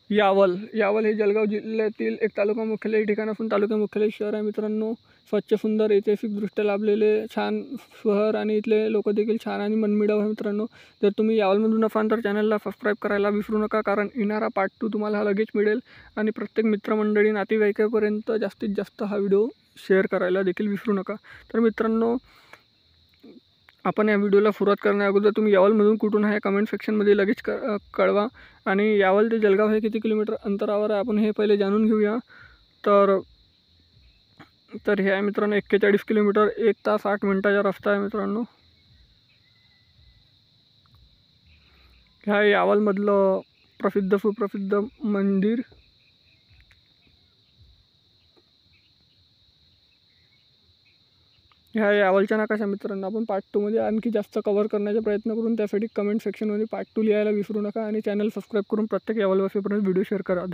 यावल हे जळगाव जिल्ह्यातील एक तालुका मुख्यालय ठिकाण असून तालुका मुख्यालय शहर आहे मित्रांनो. स्वच्छ सुंदर ऐतिहासिकदृष्ट्या लाभलेले छान शहर आणि इथले लोक देखील छान आणि मनमिळाऊ आहे मित्रांनो. जर तुम्ही यावलमधून असाल तर चॅनलला सबस्क्राईब करायला विसरू नका, कारण येणारा पार्ट 2 तुम्हाला लगेच मिळेल. आणि प्रत्येक मित्रमंडळी नातेवाईकापर्यंत जास्तीत जास्त हा व्हिडिओ शेअर करायला देखील विसरू नका. तर मित्रांनो, आपण या व्हिडिओला सुरुवात करण्या अगोदर तुम्ही यावलमधून कुठून आहे कमेंट सेक्शनमध्ये लगेच कळवा. आणि यावल ते जळगाव हे किती किलोमीटर अंतरावर आहे आपण हे पहिले जाणून घेऊया. तर हे आहे मित्रांनो 41 किलोमीटर, 1 तास 8 मिनिटाचा रस्ता आहे मित्रांनो. ह्या यावलमधलं सुप्रसिद्ध मंदिर. ह्या यावलच्या नकाशा मित्रांनो आपण पार्ट 2 मध्ये आणखी जास्त कव्हर करण्याचा प्रयत्न करून, त्यासाठी कमेंट सेक्शनमध्ये पार्ट 2 लिहायला विसरू नका आणि चॅनल सबस्क्राईब करून प्रत्येक यावलवासीपर्यंत व्हिडिओ शेअर करा.